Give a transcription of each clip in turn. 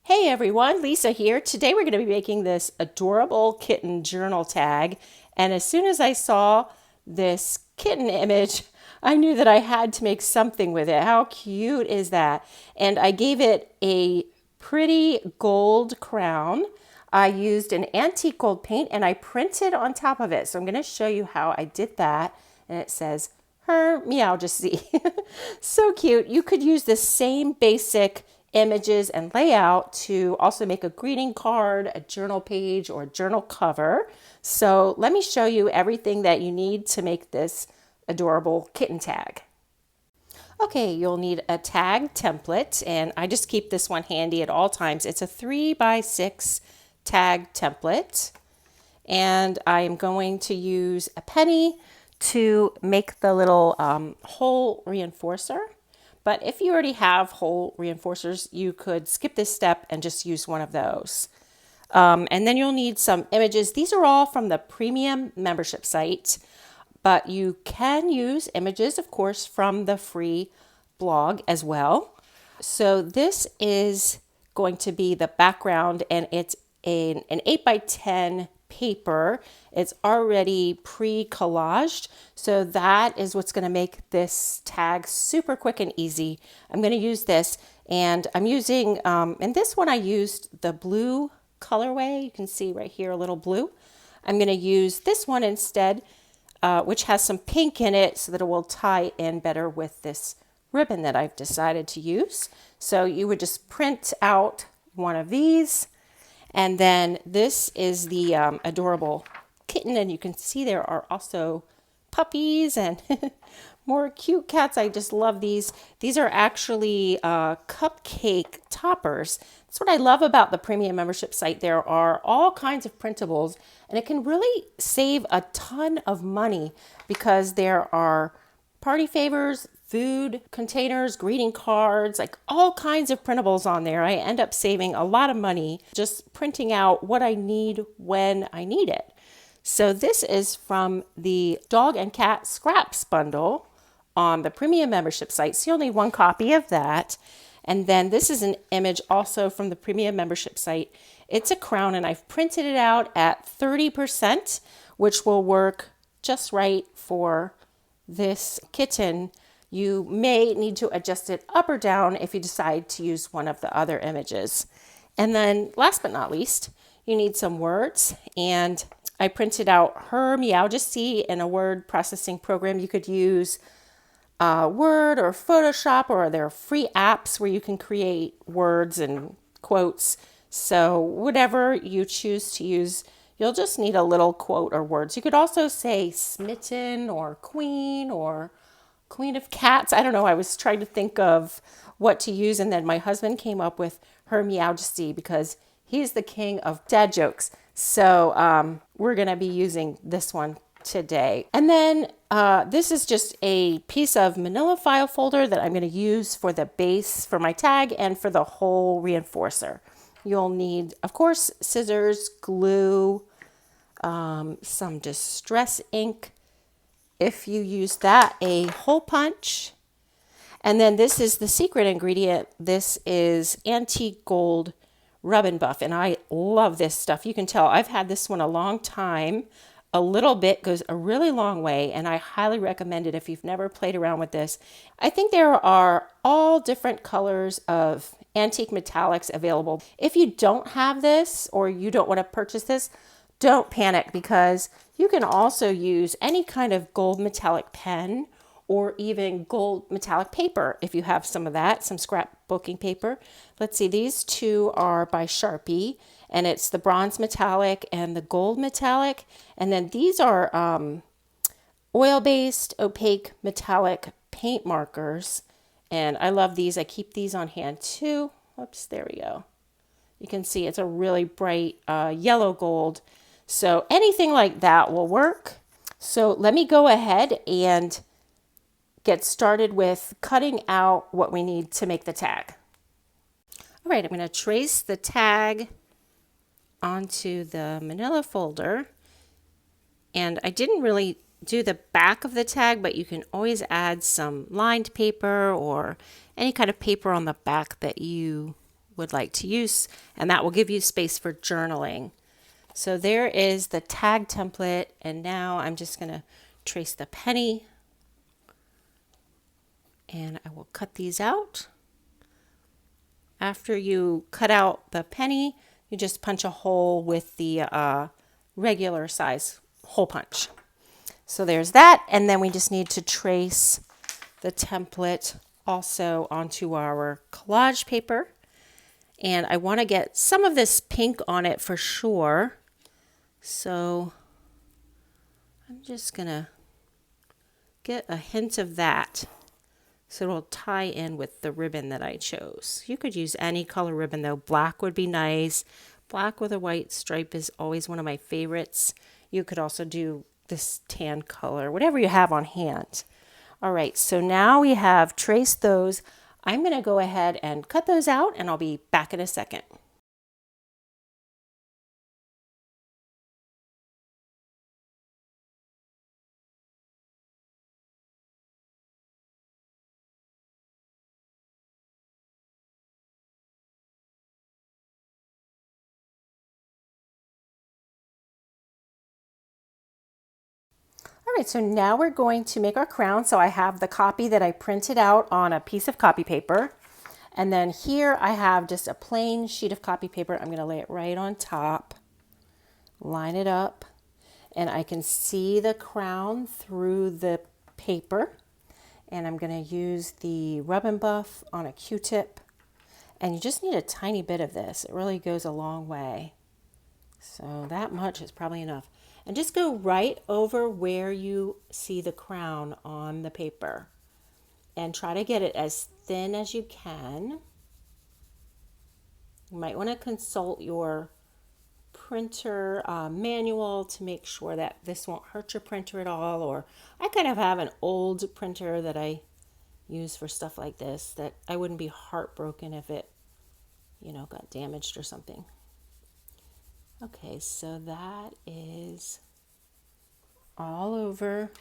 Hey everyone, Lisa here. Today we're going to be making this adorable kitten journal tag. And as soon as I saw this kitten image, I knew that I had to make something with it. How cute is that? And I gave it a pretty gold crown. I used an antique gold paint and I printed on top of it. So I'm going to show you how I did that. And it says, her meowjesty. So cute. You could use the same basic images and layout to also make a greeting card, a journal page, or a journal cover. So let me show you everything that you need to make this adorable kitten tag. Okay, you'll need a tag template, and I just keep this one handy at all times. It's a 3x6 tag template, and I am going to use a penny to make the little hole reinforcer. But if you already have hole reinforcers, you could skip this step and just use one of those. And then you'll need some images. These are all from the premium membership site, but you can use images, of course, from the free blog as well. So this is going to be the background, and it's an 8x10 paper. It's already pre-collaged, so that is what's going to make this tag super quick and easy. I'm going to use this, and I'm using, and this one I used the blue colorway. You can see right here a little blue. I'm going to use this one instead, which has some pink in it so that it will tie in better with this ribbon that I've decided to use. So you would just print out one of these. And then this is the adorable kitten, and you can see there are also puppies and more cute cats. I just love these. These are actually cupcake toppers. That's what I love about the premium membership site. There are all kinds of printables, and it can really save a ton of money because there are party favors, food containers, greeting cards, like all kinds of printables on there. I end up saving a lot of money just printing out what I need when I need it. So this is from the dog and cat scraps bundle on the premium membership site. So you'll need one copy of that. And then this is an image also from the premium membership site. It's a crown, and I've printed it out at 30%, which will work just right for this kitten. You may need to adjust it up or down if you decide to use one of the other images. And then last but not least, you need some words, and I printed out her meowjesty in a word processing program. You could use Word or Photoshop, or there are free apps where you can create words and quotes. So whatever you choose to use, you'll just need a little quote or words. You could also say smitten or queen of cats. I don't know. I was trying to think of what to use, and then my husband came up with her meowjesty because he's the king of dad jokes. So we're going to be using this one today. And then this is just a piece of manila file folder that I'm going to use for the base for my tag and for the whole reinforcer. You'll need, of course, scissors, glue, some distress ink. If you use that, a hole punch. And then this is the secret ingredient. This is antique gold rub and buff, and I love this stuff. You can tell I've had this one a long time. A little bit goes a really long way, and I highly recommend it if you've never played around with this. I think there are all different colors of antique metallics available. If you don't have this or you don't want to purchase this, don't panic, because you can also use any kind of gold metallic pen or even gold metallic paper if you have some of that, some scrapbooking paper. Let's see, these two are by Sharpie, and it's the bronze metallic and the gold metallic. And then these are oil-based opaque metallic paint markers, and I love these. I keep these on hand too. Oops, there we go. You can see it's a really bright yellow gold. So anything like that will work. So let me go ahead and get started with cutting out what we need to make the tag. All right, I'm going to trace the tag onto the manila folder. And I didn't really do the back of the tag, but you can always add some lined paper or any kind of paper on the back that you would like to use, and that will give you space for journaling. So there is the tag template, and now I'm just going to trace the penny, and I will cut these out. After you cut out the penny, you just punch a hole with the regular size hole punch. So there's that, and then we just need to trace the template also onto our collage paper. And I want to get some of this pink on it for sure. So I'm just going to get a hint of that so it'll tie in with the ribbon that I chose. You could use any color ribbon though. Black would be nice. Black with a white stripe is always one of my favorites. You could also do this tan color, whatever you have on hand. All right, so now we have traced those. I'm going to go ahead and cut those out, and I'll be back in a second. All right, so now we're going to make our crown. So I have the copy that I printed out on a piece of copy paper. And then here I have just a plain sheet of copy paper. I'm going to lay it right on top, line it up, and I can see the crown through the paper. And I'm going to use the Rub and Buff on a Q-tip. And you just need a tiny bit of this. It really goes a long way. So that much is probably enough. And just go right over where you see the crown on the paper. And try to get it as thin as you can. You might want to consult your printer manual to make sure that this won't hurt your printer at all. Or I kind of have an old printer that I use for stuff like this that I wouldn't be heartbroken if it, got damaged or something. Okay, so that is all over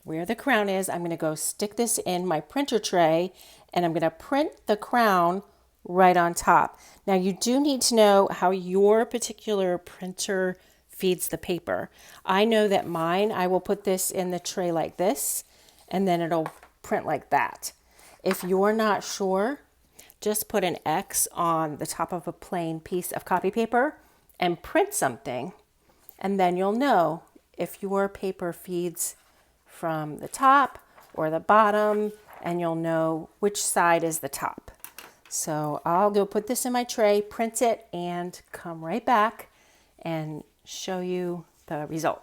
where the crown is. I'm going to go stick this in my printer tray, and I'm going to print the crown right on top. Now you do need to know how your particular printer feeds the paper. I know that mine, I will put this in the tray like this, and then it'll print like that. If you're not sure, just put an X on the top of a plain piece of copy paper and print something, and then you'll know if your paper feeds from the top or the bottom, and you'll know which side is the top. So I'll go put this in my tray, print it, and come right back and show you the result.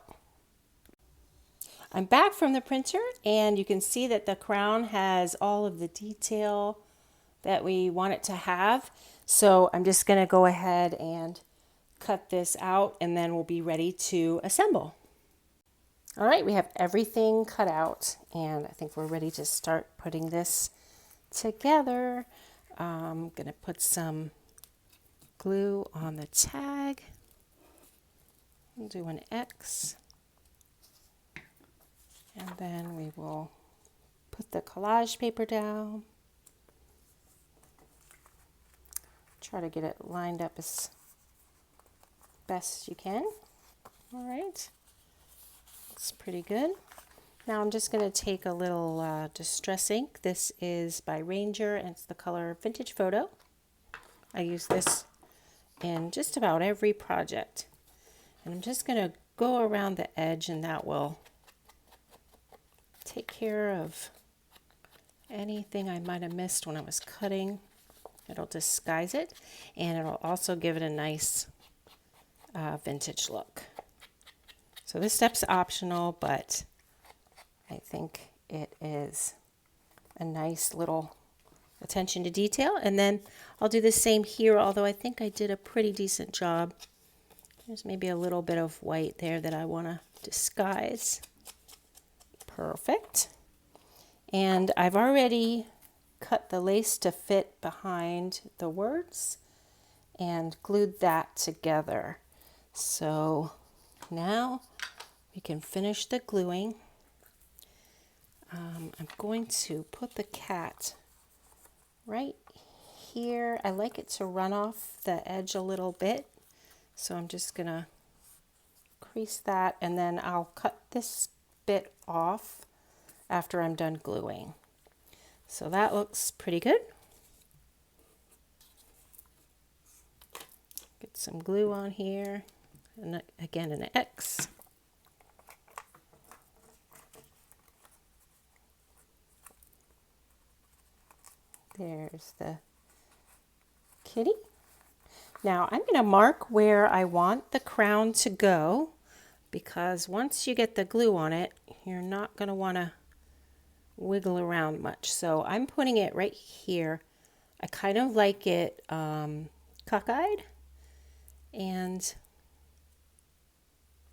I'm back from the printer, and you can see that the crown has all of the detail that we want it to have. So I'm just going to go ahead and cut this out, and then we'll be ready to assemble. All right, we have everything cut out, and I think we're ready to start putting this together. I'm going to put some glue on the tag. We'll do an X, and then we will put the collage paper down. Try to get it lined up as best you can. All right, looks pretty good. Now I'm just going to take a little distress ink. This is by Ranger, and it's the color Vintage Photo. I use this in just about every project. And I'm just going to go around the edge, and that will take care of anything I might have missed when I was cutting. It'll disguise it, and it'll also give it a nice vintage look. So this step's optional, but I think it is a nice little attention to detail. And then I'll do the same here, although I think I did a pretty decent job. There's maybe a little bit of white there that I want to disguise. Perfect. And I've already cut the lace to fit behind the words and glued that together. So now we can finish the gluing. I'm going to put the cat right here. I like it to run off the edge a little bit. So I'm just gonna crease that, and then I'll cut this bit off after I'm done gluing. So that looks pretty good. Get some glue on here, and again an X. There's the kitty. Now I'm going to mark where I want the crown to go, because once you get the glue on it, you're not going to want to wiggle around much. So I'm putting it right here. I kind of like it cockeyed, and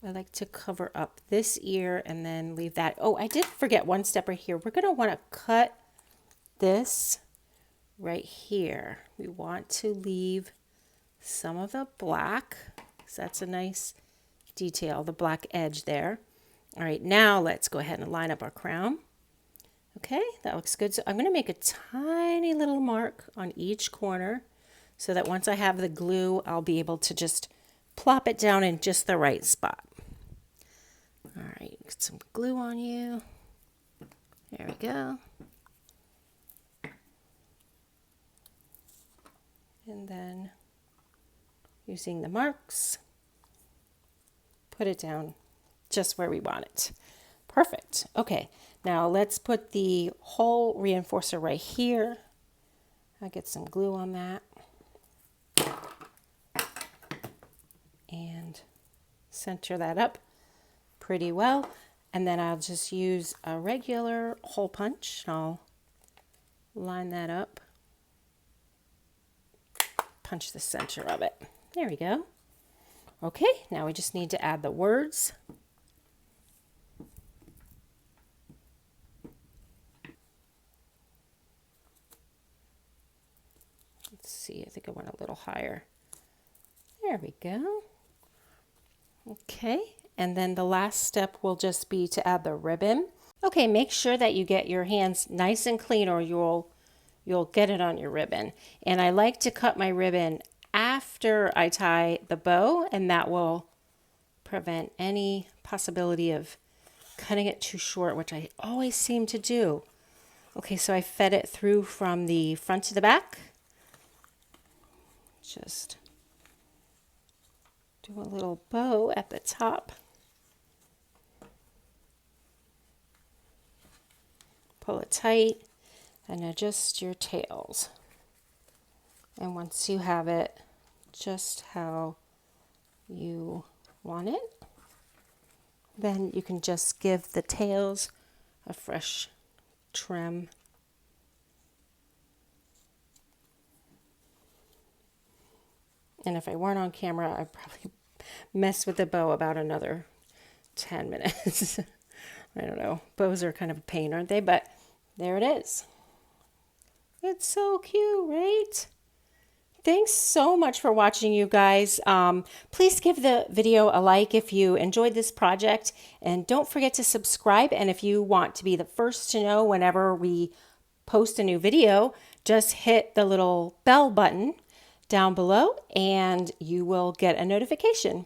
I like to cover up this ear and then leave that. Oh, I did forget one step right here. We're going to want to cut this right here. We want to leave some of the black, because that's a nice detail, the black edge there. All right, now let's go ahead and line up our crown. Okay, that looks good. So I'm going to make a tiny little mark on each corner so that once I have the glue, I'll be able to just plop it down in just the right spot. All right, get some glue on you. There we go. And then using the marks, put it down just where we want it. Perfect. Okay, now let's put the hole reinforcer right here. I'll get some glue on that. And center that up pretty well. And then I'll just use a regular hole punch. I'll line that up. Punch the center of it. There we go. Okay, now we just need to add the words. Let's see, I think I went a little higher. There we go. Okay, and then the last step will just be to add the ribbon. Okay, make sure that you get your hands nice and clean, or you'll get it on your ribbon. And I like to cut my ribbon after I tie the bow, and that will prevent any possibility of cutting it too short, which I always seem to do. Okay, so I fed it through from the front to the back. Just do a little bow at the top. Pull it tight and adjust your tails. And once you have it just how you want it, then you can just give the tails a fresh trim. And if I weren't on camera, I'd probably mess with the bow about another 10 minutes. I don't know. Bows are kind of a pain, aren't they? But there it is. It's so cute, right? Thanks so much for watching, you guys. Please give the video a like if you enjoyed this project. And don't forget to subscribe. And if you want to be the first to know whenever we post a new video, just hit the little bell button down below and you will get a notification.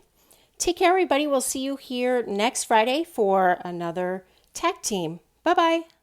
Take care, everybody. We'll see you here next Friday for another tag team. Bye-bye.